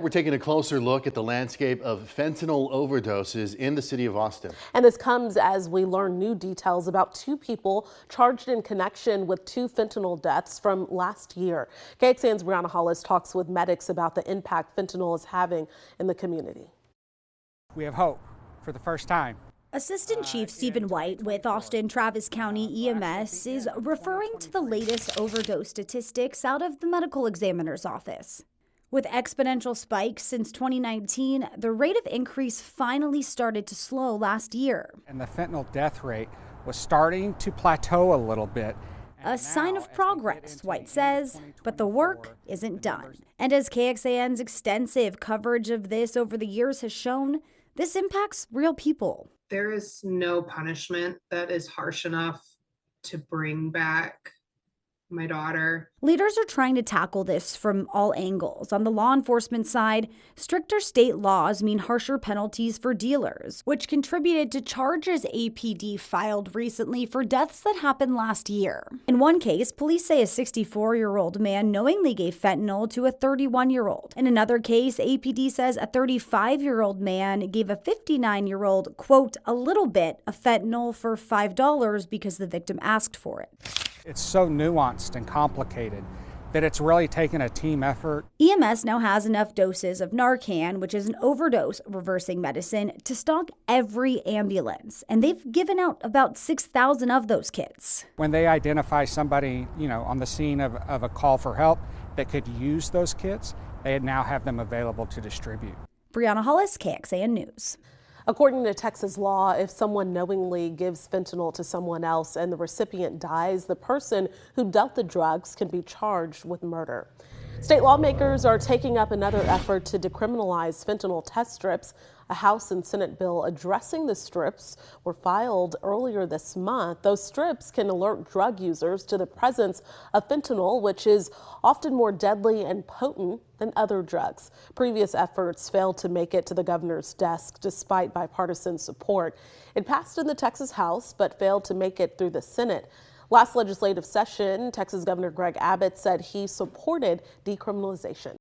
We're taking a closer look at the landscape of fentanyl overdoses in the city of Austin. And this comes as we learn new details about two people charged in connection with two fentanyl deaths from last year. KXAN's Brianna Hollis talks with medics about the impact fentanyl is having in the community. We have hope for the first time. Assistant Chief Stephen White with Austin Travis County EMS is referring to the latest overdose statistics out of the medical examiner's office. With exponential spikes since 2019, the rate of increase finally started to slow last year. And the fentanyl death rate was starting to plateau a little bit. A sign of progress, White says, but the work isn't done. And as KXAN's extensive coverage of this over the years has shown, this impacts real people. There is no punishment that is harsh enough to bring back my daughter. Leaders are trying to tackle this from all angles. On the law enforcement side, stricter state laws mean harsher penalties for dealers, which contributed to charges APD filed recently for deaths that happened last year. In one case, police say a 64-year-old man knowingly gave fentanyl to a 31-year-old. In another case, APD says a 35-year-old man gave a 59-year-old, quote, a little bit of fentanyl for $5 because the victim asked for it. It's so nuanced and complicated that it's really taken a team effort. EMS now has enough doses of Narcan, which is an overdose reversing medicine, to stock every ambulance. And they've given out about 6,000 of those kits. When they identify somebody, on the scene of a call for help that could use those kits, they now have them available to distribute. Brianna Hollis, KXAN News. According to Texas law, if someone knowingly gives fentanyl to someone else and the recipient dies, the person who dealt the drugs can be charged with murder. State lawmakers are taking up another effort to decriminalize fentanyl test strips. A House and Senate bill addressing the strips were filed earlier this month. Those strips can alert drug users to the presence of fentanyl, which is often more deadly and potent than other drugs. Previous efforts failed to make it to the governor's desk despite bipartisan support. It passed in the Texas House but failed to make it through the Senate. Last legislative session, Texas Governor Greg Abbott said he supported decriminalization.